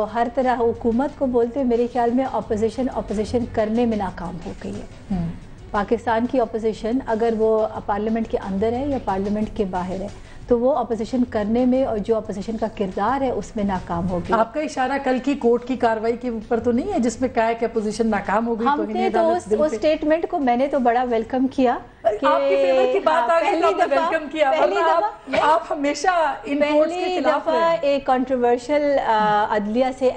हर तरह हुकूमत को बोलते मेरे ख्याल में अपोजिशन करने में नाकाम हो गई है। पाकिस्तान की अपोजिशन अगर वो पार्लियामेंट के अंदर है या पार्लियामेंट के बाहर है तो वो अपोजिशन करने में और जो अपोजिशन का किरदार है उसमें नाकाम हो गई। आपका इशारा कल की कोर्ट की कार्रवाई के ऊपर तो नहीं है जिसमें कहा है कि अपोजिशन नाकाम हो गई? हमने तो उस स्टेटमेंट को मैंने तो बड़ा वेलकम किया कि आपके फेवर की बात आ गई तो आपने वेलकम किया, वरना आप हमेशा इन कोर्ट्स के खिलाफ रहे। एक कंट्रोवर्शियल अदलिया से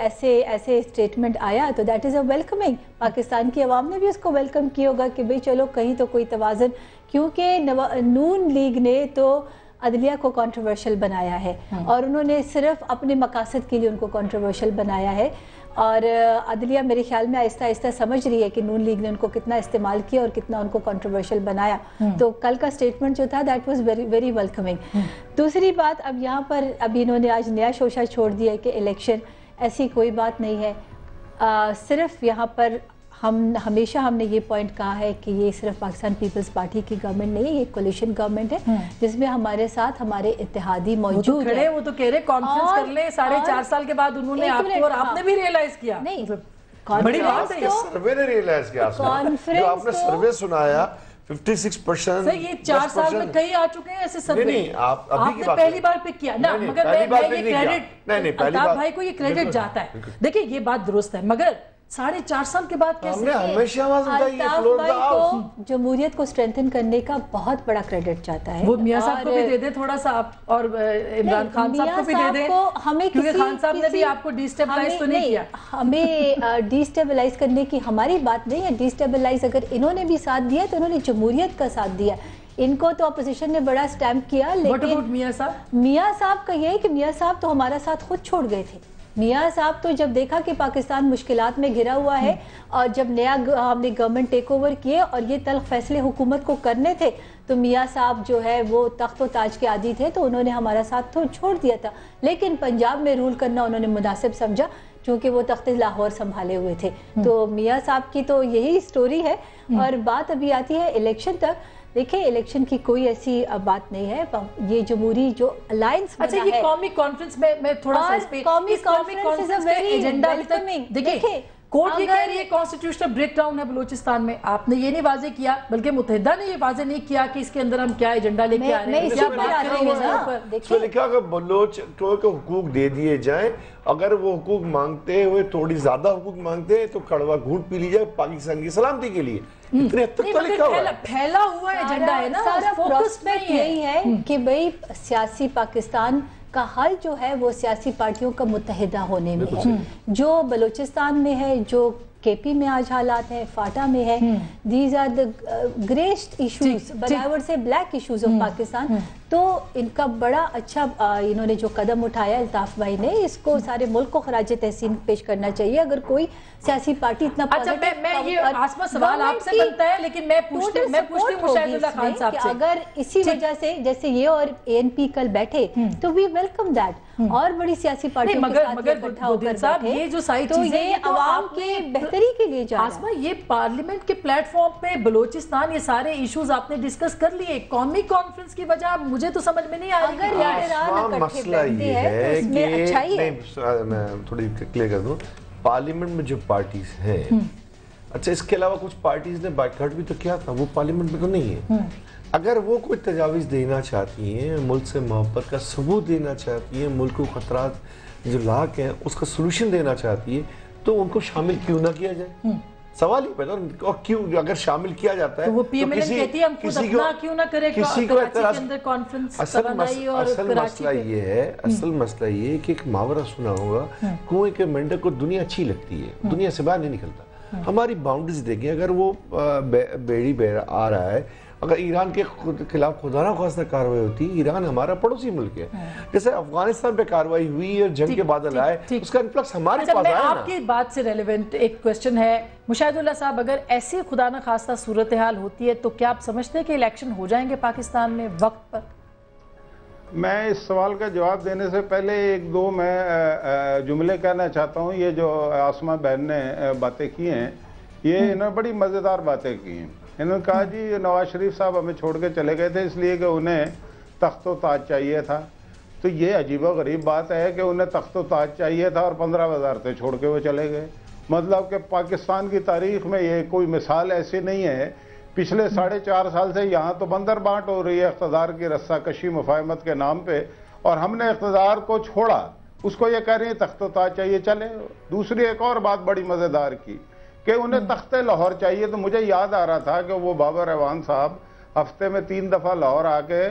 ऐसे स्टेटमेंट आया तो that is a welcoming. Pakistan की आवाम ने भी उसको वेलकम किया होगा कि भाई चलो कहीं तो कोई तवाज़ुन, क्योंकि नून लीग ने तो अदलिया को कंट्रोवर्शियल बनाया है और उन्होंने सिर्फ अपने मकासद के लिए उनको कंट्रोवर्शियल बनाया है। और अदलिया मेरे ख्याल में आहिस्ता आहिस्ता समझ रही है कि नून लीग ने उनको कितना इस्तेमाल किया और कितना उनको कंट्रोवर्शियल बनाया। तो कल का स्टेटमेंट जो था that was very very welcoming. दूसरी बात, अब यहाँ पर अभी इन्होंने आज नया शोशा छोड़ दिया है कि इलेक्शन, ऐसी कोई बात नहीं है। सिर्फ यहाँ पर हमेशा हमने ये पॉइंट कहा है कि ये सिर्फ पाकिस्तान पीपल्स पार्टी की गवर्नमेंट नहीं है, ये कोलिशन गवर्नमेंट है जिसमें हमारे साथ हमारे इत्तेहादी मौजूद है। वो तो कह रहे कॉन्फ्रेंस कर ले, 4.5 साल के बाद उन्होंने आपको और आपने भी रियलाइज किया। नहीं, बड़ी बात है, सर्वे ने रियलाइज किया। जो आपने सर्वे सुनाया 56%, ये 4 साल में कई आ चुके हैं ऐसे सर्वे। नहीं, आपने पहली बार पिक किया ना, मगर मैं ये क्रेडिट अल्ताफ भाई को ये क्रेडिट जाता है। देखिए ये बात दुरुस्त है, मगर 4.5 साल के बाद कैसे? हमेशा जमहूरियत को स्ट्रेंथन करने का बहुत बड़ा क्रेडिट जाता है। वो मियां साहब को भी दे दे थोड़ा सा आप, और इमरान खान साहब को भी दे दे, क्योंकि खान साहब ने भी आपको डिस्टेबलाइज तो नहीं किया। हमें डिस्टेबलाइज करने की हमारी बात नहीं है। डिस्टेबलाइज अगर इन्होंने भी साथ दिया तो इन्होंने जमहूरियत का साथ दिया। इनको तो अपोजिशन ने बड़ा स्टैम्प किया, लेकिन मियां साहब का ये है कि मियां साहब तो हमारा साथ खुद छोड़ गए थे। मियां साहब तो जब देखा कि पाकिस्तान मुश्किलात में घिरा हुआ है और जब नया हमने गवर्नमेंट टेक ओवर किए और ये तल्ख फैसले हुकूमत को करने थे तो मियां साहब जो है वो तख्त व ताज के आदी थे, तो उन्होंने हमारा साथ तो छोड़ दिया था। लेकिन पंजाब में रूल करना उन्होंने मुनासिब समझा क्योंकि वो तख्त लाहौर संभाले हुए थे। तो मियां साहब की तो यही स्टोरी है। और बात अभी आती है इलेक्शन तक। देखिए इलेक्शन की कोई ऐसी बात नहीं है। ये जमहूरी जो अलायंस बना है, ये कौमी कॉन्फ्रेंस में थोड़ा सा कौमी conference is a very agenda देखिए कोर्ट ये कह रही है कॉन्स्टिट्यूशनल ब्रेकडाउन है बलोचिस्तान में। आपने ये नहीं वाजे किया, बल्कि मुत्तहिदा ने ये वाजे नहीं किया कि इसके अंदर हम क्या एजेंडा लेके आ रहे हैं। क्या बात करेंगे ना? देखिए लिखा कि बलोच को हुकूक दे दिए जाएं, अगर वो हुकूक मांगते हुए थोड़ी ज्यादा हुकूक मांगते हैं तो कड़वा घूंट पी ली जाए पाकिस्तान की सलामती के लिए। इतने तक तो लिखा हुआ है, फैला हुआ एजेंडा है ना। सारा प्रोस्पेक्ट यही है कि भाई सियासी पाकिस्तान का हल जो है वो सियासी पार्टियों का मुत्तहिदा होने में है। जो बलूचिस्तान में है, जो केपी में आज हालात है, फाटा में है, these are the great issues, but I would say black issues of Pakistan. तो इनका बड़ा अच्छा इन्होंने जो कदम उठाया अल्ताफ भाई ने, इसको सारे मुल्क को खराज तहसीन पेश करना चाहिए। अगर कोई सियासी पार्टी इतना अच्छा, मैं ये आसमा सवाल आपसे बनता है, लेकिन मैं पूछती हूं मुशाहिदुल्लाह खान साहब से, अगर इसी वजह से जैसे ये और एएनपी कल बैठे तो वी वेलकम दैट, और बड़ी सियासी पार्टी ये जो सारी तो ये अवाम के बेहतरी के लिए जा आसमा, ये पार्लियामेंट के प्लेटफॉर्म पे बलोचिस्तान ये सारे इश्यूज आपने डिस्कस कर लिए। कौमी कॉन्फ्रेंस की वजह मुझे तो समझ में नहीं आ रही। अगर मसला ये है कि मैं थोड़ी क्लियर कर दूं, पार्लियामेंट में जो पार्टीज हैं, अच्छा इसके अलावा कुछ पार्टीज ने बाइकआउट भी तो किया था, वो पार्लियामेंट में तो नहीं है। अगर वो कोई तजावीज़ देना चाहती हैं, मुल्क से मोहब्बत का सबूत देना चाहती हैं, मुल्क को खतरात जो लाक हैं उसका सोल्यूशन देना चाहती है, तो उनको शामिल क्यों ना किया जाए? सवाल ही पैदा, और क्यों अगर शामिल किया जाता है तो वो पीएमएल कहती है हम खुद अपना क्यों ना करें, किसी को अंदर कॉन्फ्रेंस कराई। और असल मसला ये है, असल मसला ये कि एक मुहावरा सुना होगा, कुएं के मेंढक को दुनिया अच्छी लगती है, दुनिया से बाहर नहीं निकलता। हमारी बाउंड्रीज देखें, अगर वो बेड़ी आ रहा है, अगर ईरान के खिलाफ खुदा ना खास्ता कार्रवाई होती, ईरान हमारा पड़ोसी मुल्क है, जैसे अफगानिस्तान पे कार्रवाई हुई और जंग के बादल आए, उसका इन्फ्लक्स हमारे पास आया ना। आपकी बात से रेलेवेंट एक क्वेश्चन है मुशाहिदुल्लाह साहब, अगर ऐसी खुदा ना खास्ता सूरत हाल होती है तो क्या आप समझते हैं कि इलेक्शन हो जाएंगे पाकिस्तान में वक्त पर? मैं इस सवाल का जवाब देने से पहले एक दो मैं जुमले कहना चाहता हूँ। ये जो आसमा बहन ने बातें की हैं, ये इन्होंने बड़ी मज़ेदार बातें की हैं। इन्होंने कहा जी नवाज शरीफ साहब हमें छोड़ के चले गए थे इसलिए कि उन्हें तख्त व ताज चाहिए था, तो ये अजीबोगरीब बात है कि उन्हें तख्त व ताज चाहिए था और 15 वजारतें छोड़ के वो चले गए। मतलब कि पाकिस्तान की तारीख में ये कोई मिसाल ऐसी नहीं है। पिछले 4.5 साल से यहाँ तो बंदर बांट हो रही है इक़्तिदार की रस्साकशी मुफाहमत के नाम पे, और हमने इक़्तिदार को छोड़ा, उसको ये कह रही है तख्त व ताज चाहिए। चले, दूसरी एक और बात बड़ी मज़ेदार की कि उन्हें तख्त लाहौर चाहिए, तो मुझे याद आ रहा था कि वो बाबर अवान साहब हफ्ते में 3 दफ़ा लाहौर आके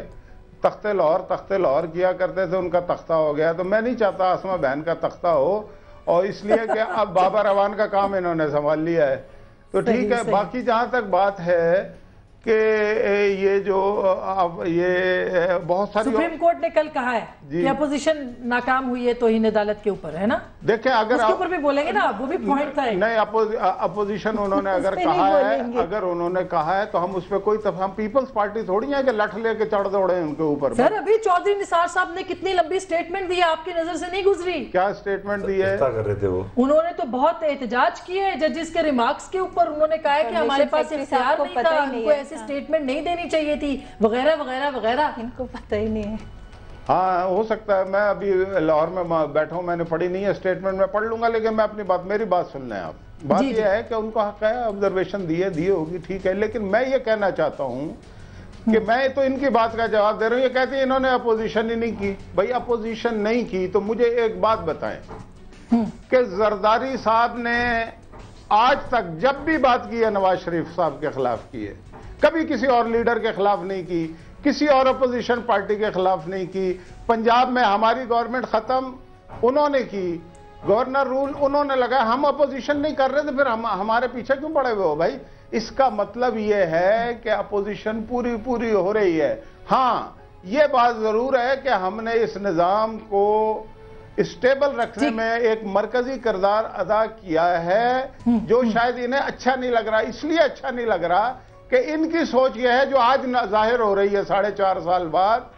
तख्त लाहौर किया करते थे। उनका तख्ता हो गया, तो मैं नहीं चाहता आसमा बहन का तख्ता हो, और इसलिए कि अब बाबर अवान का काम इन्होंने संभाल लिया है। तो ठीक है। बाकी जहाँ तक बात है कि ये जो अब ये बहुत सारी सुप्रीम कोर्ट ने कल कहा है कि अपोजिशन नाकाम हुई है तौहीन अदालत के ऊपर, है ना? देखिए, अगर उसके ऊपर भी बोलेंगे ना, वो भी पॉइंट था। नहीं, अपोजिशन उन्होंने अगर कहा है, अगर उन्होंने कहा है तो हम उस पर कोई हम पीपल्स पार्टी थोड़ी है कि लठ लेके चढ़ दौड़े उनके ऊपर। सर, अभी चौधरी निसार साहब ने कितनी लंबी स्टेटमेंट दी है, आपकी नजर से नहीं गुजरी? क्या स्टेटमेंट दी है? कर रहे थे वो, उन्होंने तो बहुत एहतजाज किए है जजेस के रिमार्क्स के ऊपर। उन्होंने कहा है कि हमारे पास इख्तियार नहीं था, हमको ऐसी स्टेटमेंट नहीं देनी चाहिए थी, वगैरह वगैरह वगैरह। इनको पता ही नहीं है। हाँ, हो सकता है। मैं अभी लाहौर में बैठा हूँ, मैंने पढ़ी नहीं है स्टेटमेंट, में पढ़ लूंगा, लेकिन मैं अपनी बात, मेरी बात सुन लें आप। बात यह है कि उनको हक है, ऑब्जर्वेशन दी होगी, ठीक है, लेकिन मैं ये कहना चाहता हूँ कि मैं तो इनकी बात का जवाब दे रहा हूँ। ये कहते हैं इन्होंने अपोजिशन ही नहीं की। भाई अपोजिशन नहीं की तो मुझे एक बात बताएं कि जरदारी साहब ने आज तक जब भी बात की है नवाज शरीफ साहब के खिलाफ की है, कभी किसी और लीडर के खिलाफ नहीं की, किसी और अपोजिशन पार्टी के खिलाफ नहीं की। पंजाब में हमारी गवर्नमेंट खत्म उन्होंने की, गवर्नर रूल उन्होंने लगाया, हम अपोजिशन नहीं कर रहे थे, फिर हम हमारे पीछे क्यों पड़े हुए हो भाई? इसका मतलब ये है कि अपोजिशन पूरी हो रही है। हाँ, ये बात जरूर है कि हमने इस निजाम को स्टेबल रखने में एक मरकजी किरदार अदा किया है, जो शायद इन्हें अच्छा नहीं लग रहा। इसलिए अच्छा नहीं लग रहा कि इनकी सोच यह है, जो आज जाहिर हो रही है 4.5 साल बाद,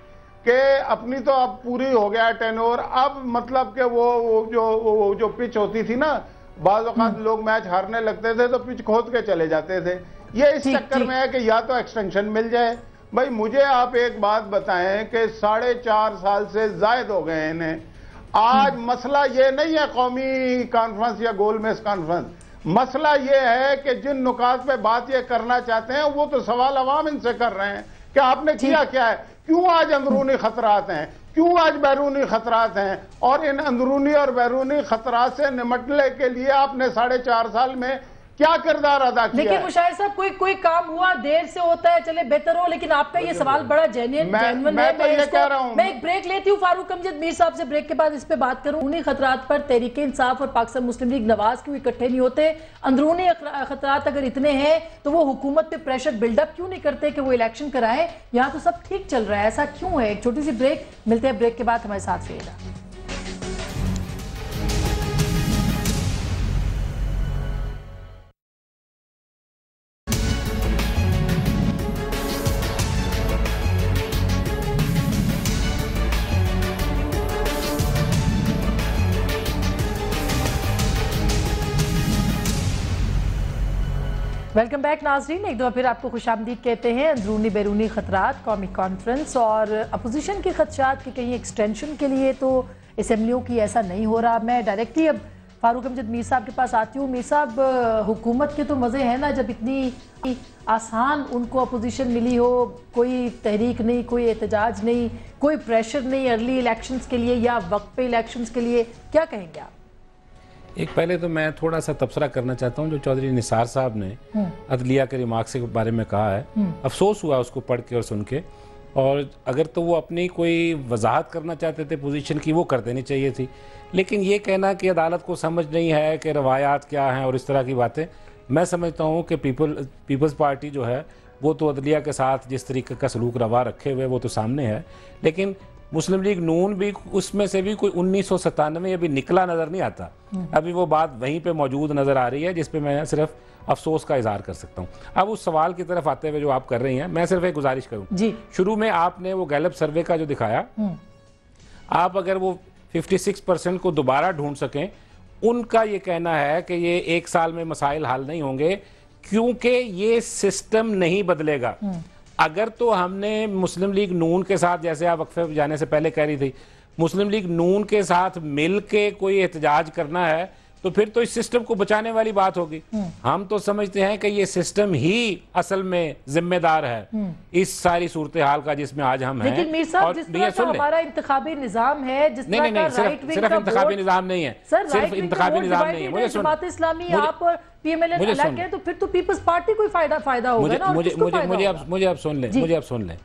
कि अपनी तो अब पूरी हो गया टेन्योर, अब मतलब कि वो जो पिच होती थी ना, बाज़ औक़ात लोग मैच हारने लगते थे तो पिच खोद के चले जाते थे। ये इस चक्कर में है कि या तो एक्सटेंशन मिल जाए। भाई मुझे आप एक बात बताएं कि 4.5 साल से जायद हो गए इन्हें। आज मसला ये नहीं है कौमी कॉन्फ्रेंस या गोलमेज कॉन्फ्रेंस, मसला ये है कि जिन नुकात पे बात ये करना चाहते हैं वो तो सवाल अवाम इनसे कर रहे हैं कि आपने किया क्या है, क्यों आज अंदरूनी खतरात हैं, क्यों आज बैरूनी खतरात हैं, और इन अंदरूनी और बैरूनी खतरात से निपटने के लिए आपने 4.5 साल में क्या किरदार अदा किया? लेकिन मुशाहिर साहब, कोई काम हुआ देर से होता है, चले बेहतर हो, लेकिन आपका ये सवाल बड़ा जेन्युइन है। मैं एक ब्रेक लेती हूँ, फारूक अमजद मीर साहब से ब्रेक के बाद इस पे बात करूँ। अंदरूनी खतरात पर तहरीक इंसाफ और पाकिस्तान मुस्लिम लीग नवाज क्यों इकट्ठे नहीं होते? अंदरूनी खतरात अगर इतने हैं तो वो हुकूमत पे प्रेशर बिल्डअप क्यों नहीं करते कि वो इलेक्शन कराएं? यहाँ तो सब ठीक चल रहा है, ऐसा क्यों है? एक छोटी सी ब्रेक, मिलते हैं ब्रेक के बाद, हमारे साथ रहिएगा। वेलकम बैक नाजरीन, एक दो फिर आपको खुशामदीद कहते हैं। अंदरूनी बैरूनी खतरात, कौमी कॉन्फ्रेंस और अपोजिशन के खदशात के कहीं एक्सटेंशन के लिए तो असम्बलियों की ऐसा नहीं हो रहा। मैं डायरेक्टली अब फारूक अमजद मीर साहब के पास आती हूँ। मीर साहब, हुकूमत के तो मज़े हैं ना जब इतनी आसान उनको अपोजिशन मिली हो, कोई तहरीक नहीं, कोई एहतजाज नहीं, कोई प्रेशर नहीं अर्ली इलेक्शंस के लिए या वक्त पे इलेक्शंस के लिए, क्या कहेंगे आप? एक पहले तो मैं थोड़ा सा तबसरा करना चाहता हूँ जो चौधरी निसार साहब ने अदलिया के रिमार्क्स के बारे में कहा है। अफसोस हुआ उसको पढ़ के और सुन के, और अगर तो वो अपनी कोई वजाहत करना चाहते थे पोजीशन की, वो कर देनी चाहिए थी। लेकिन ये कहना कि अदालत को समझ नहीं है कि रवायात क्या हैं और इस तरह की बातें, मैं समझता हूँ कि पीपल्स पार्टी जो है वो तो अदलिया के साथ जिस तरीके का सलूक रवा रखे हुए वो तो सामने है, लेकिन मुस्लिम लीग नून भी उसमें से भी कोई 1997 अभी निकला नज़र नहीं आता। अभी वो बात वहीं पे मौजूद नज़र आ रही है, जिस पे मैं सिर्फ अफसोस का इजहार कर सकता हूँ। अब उस सवाल की तरफ आते हुए जो आप कर रही हैं, मैं सिर्फ एक गुजारिश करूँ जी। शुरू में आपने वो गैलप सर्वे का जो दिखाया, आप अगर वो 56% को दोबारा ढूंढ सकें, उनका ये कहना है कि ये 1 साल में मसाइल हल नहीं होंगे क्योंकि ये सिस्टम नहीं बदलेगा। अगर तो हमने मुस्लिम लीग नून के साथ, जैसे आप वक्फे जाने से पहले कह रही थी, मुस्लिम लीग नून के साथ मिल के कोई एहतजाज करना है तो फिर तो इस सिस्टम को बचाने वाली बात होगी। हम तो समझते हैं कि ये सिस्टम ही असल में जिम्मेदार है इस सारी सूरत हाल का जिसमें आज हम हैं। लेकिन मीर साहब, जिस तरह का हमारा इंतखाबी निजाम है, जिस तरह का राइट विंग सिर्फ इंतखाबी निजाम नहीं है, सिर्फ इंतखाबी निजाम नहीं है। मुझे जमात इस्लामी आप और पीएमएल अलग है, तो फिर तो पीपल्स पार्टी को फायदा होगा ना। मुझे अब सुन लें,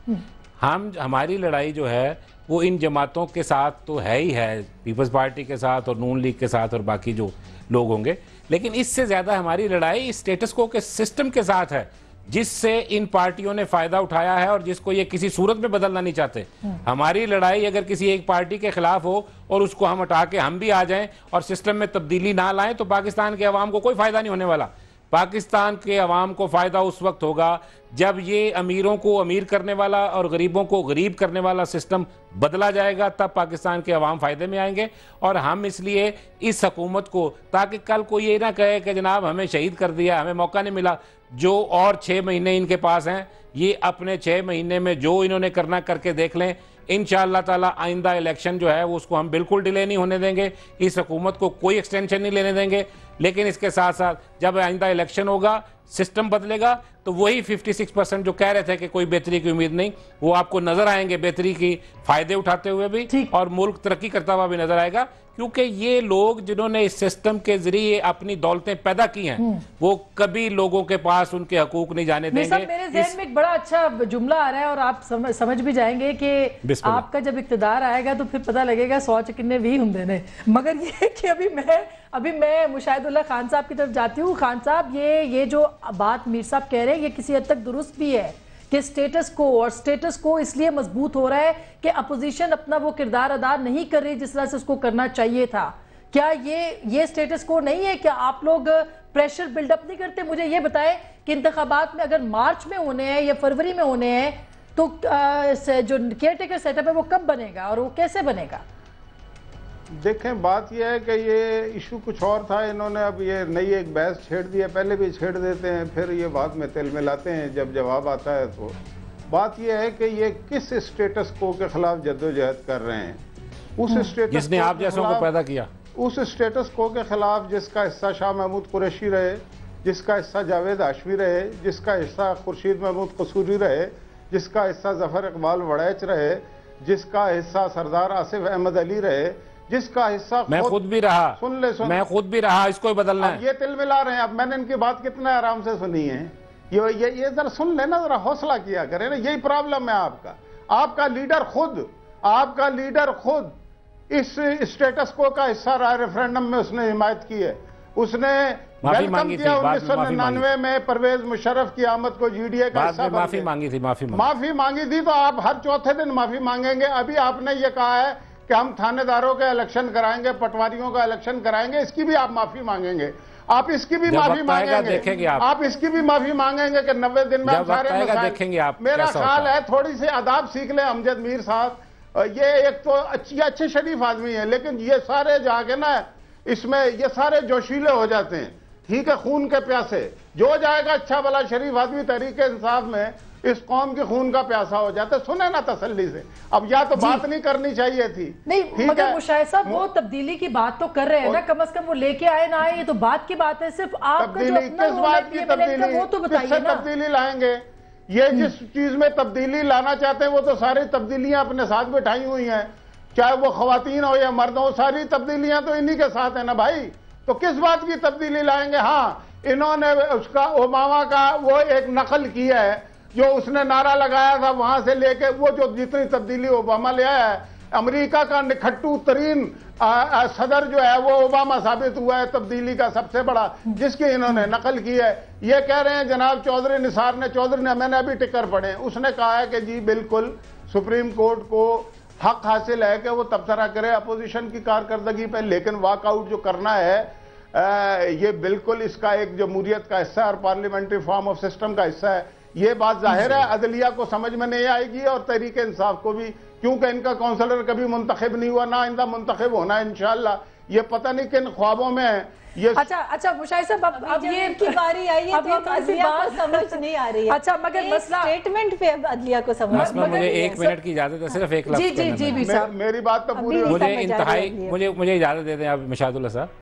हम हमारी लड़ाई जो है वो इन जमातों के साथ तो है ही है, पीपल्स पार्टी के साथ और नून लीग के साथ और बाकी जो लोग होंगे, लेकिन इससे ज्यादा हमारी लड़ाई स्टेटस को के सिस्टम के साथ है जिससे इन पार्टियों ने फायदा उठाया है और जिसको ये किसी सूरत में बदलना नहीं चाहते। हमारी लड़ाई अगर किसी एक पार्टी के खिलाफ हो और उसको हम हटा के हम भी आ जाएं और सिस्टम में तब्दीली ना लाएं तो पाकिस्तान के अवाम को कोई फायदा नहीं होने वाला। पाकिस्तान के अवाम को फायदा उस वक्त होगा जब ये अमीरों को अमीर करने वाला और गरीबों को गरीब करने वाला सिस्टम बदला जाएगा, तब पाकिस्तान के अवाम फायदे में आएंगे। और हम इसलिए इस हुकूमत को, ताकि कल कोई ये ना कहे कि जनाब हमें शहीद कर दिया, हमें मौका नहीं मिला, जो और 6 महीने इनके पास हैं ये अपने 6 महीने में जो इन्होंने करना करके देख लें। इंशाअल्लाह ताला आइंदा इलेक्शन जो है वो उसको हम बिल्कुल डिले नहीं होने देंगे, इस हुकूमत को कोई एक्सटेंशन नहीं लेने देंगे। लेकिन इसके साथ साथ जब आइंदा इलेक्शन होगा, सिस्टम बदलेगा, तो वही 56% जो कह रहे थे कि कोई बेहतरी की उम्मीद नहीं, वो आपको नजर आएंगे बेहतरी की फायदे उठाते हुए भी, और मुल्क तरक्की करता हुआ भी नजर आएगा। क्योंकि ये लोग जिन्होंने इस सिस्टम के जरिए अपनी दौलतें पैदा की हैं वो कभी लोगों के पास उनके हकूक नहीं जाने देंगे। मेरे ज़हन में एक बड़ा अच्छा जुमला आ रहा है और आप समझ भी जाएंगे कि आपका जब इक़्तिदार आएगा तो फिर पता लगेगा 100 चिकने भी होंगे ने। मगर ये कि अभी मैं मुशाहिदुल्लाह खान साहब की तरफ जाती हूँ। खान साहब, ये जो बात मीर साहब कह रहे हैं ये किसी हद तक दुरुस्त भी है कि स्टेटस को इसलिए मजबूत हो रहा है कि अपोजिशन अपना वो किरदार अदा नहीं कर रही जिस तरह से उसको करना चाहिए था। क्या ये स्टेटस को नहीं है? क्या आप लोग प्रेशर बिल्डअप नहीं करते? मुझे ये बताएं कि इंतखाबात में अगर मार्च में होने हैं या फरवरी में होने हैं तो जो केयर टेकर सेटअप है वो कब बनेगा और वो कैसे बनेगा? देखें, बात यह है कि ये इशू कुछ और था, इन्होंने अब ये नई एक बहस छेड़ दी है। पहले भी छेड़ देते हैं, फिर ये बाद में तेल मिलाते हैं जब जवाब आता है। तो बात यह है कि ये किस स्टेटस को के खिलाफ जद्दोजहद कर रहे हैं, उस स्टेटस जिसने आप जैसों को पैदा किया, उस स्टेटस को के खिलाफ जिसका हिस्सा शाह महमूद कुरैशी रहे, जिसका हिस्सा जावेद हाशमी रहे, जिसका हिस्सा खुर्शीद महमूद कसूरी रहे, जिसका हिस्सा जफर इकबाल वड़ैच रहे, जिसका हिस्सा सरदार आसिफ अहमद अली रहे, जिसका हिस्सा मैं खुद भी रहा, मैं खुद भी रहा, इसको ही बदलना है। ये तिल मिला रहे हैं। अब मैंने इनकी बात कितना आराम से सुनी है, ये जरा सुन लेना, जरा हौसला किया करें ना। यही प्रॉब्लम है आपका। आपका लीडर खुद इस स्टेटस को का हिस्सा रहा, रेफरेंडम में उसने हिमायत की है, उसने वेलकम किया 1999 में परवेज मुशर्रफ की आमद को जीडीए का हिस्सा, माफी मांगी थी। तो आप हर चौथे दिन माफी मांगेंगे। अभी आपने ये कहा है कि हम थानेदारों का इलेक्शन कराएंगे, पटवारियों का इलेक्शन कराएंगे, इसकी भी आप माफी मांगेंगे। आप इसकी भी माफी मांगेंगे, आप इसकी भी माफी मांगेंगे कि 90 दिन में सारे देखेंगे आप। मेरा ख्याल है थोड़ी सी आदाब सीख ले अमजद मीर साहब। ये एक तो अच्छे शरीफ आदमी है, लेकिन ये सारे जाके ना इसमें ये सारे जोशीले हो जाते हैं। ठीक है, खून के प्यासे जो जाएगा अच्छा भला शरीफ आदमी तहरीक इंसाफ में इस कौम के खून का प्यासा हो जाता है। सुने ना तसल्ली से। अब या तो बात नहीं करनी चाहिए थी, नहीं, मगर मुशाहिद साहब वो तब्दीली की बात तो कर रहे हैं ना, कम से कम वो लेके आए ना आए, ये तो बात की बात है। सिर्फ आपका जो अपना रोल है पीएमएल का वो तो बताइए ना। तब्दीली लाएंगे, ये जिस चीज में तब्दीली लाना चाहते हैं वो तो सारी तब्दीलियां अपने साथ बिठाई हुई हैं, चाहे वो खवातीन हो या मर्द हो, सारी तब्दीलियां तो इन्हीं के साथ है ना भाई। तो किस बात की तब्दीली लाएंगे? हाँ, इन्होंने उसका ओबामा का वो एक नकल किया है, जो उसने नारा लगाया था वहां से लेके वो जो जितनी तब्दीली ओबामा ले आया है। अमेरिका का निखट्टू तरीन सदर जो है वो ओबामा साबित हुआ है तब्दीली का सबसे बड़ा, जिसकी इन्होंने नकल की है। ये कह रहे हैं जनाब चौधरी निसार ने, मैंने अभी टिकर पढ़े, उसने कहा है कि जी बिल्कुल सुप्रीम कोर्ट को हक हासिल है कि वो तबसरा करे अपोजिशन की कारकर्दगी पे, लेकिन वॉकआउट जो करना है ये बिल्कुल इसका एक जमहूरियत का हिस्सा और पार्लियामेंट्री फॉर्म ऑफ सिस्टम का हिस्सा है। ये बात जाहिर है अदलिया को समझ में नहीं आएगी और तहरीक इंसाफ को भी, क्योंकि इनका काउंसलर कभी मुंतखब नहीं हुआ, ना आइंदा मुंतखब होना है इंशाअल्लाह। ये पता नहीं किन ख्वाबों में ये। अच्छा मुशाहिद साहब, अब ये की बारी आई है तो अब अदलिया को समझ नहीं आ रही है। अच्छा, मगर मसला स्टेटमेंट पे अब अदलिया को समझ, मुझे 1 मिनट की इजाजत है, सिर्फ एक लफ्ज़ जी, कहना है। भी साहब, मेरी बात तो पूरी मुझे इंतहाई मुझे इजाजत दे दें आप मुशाहिदुल्लाह साहब।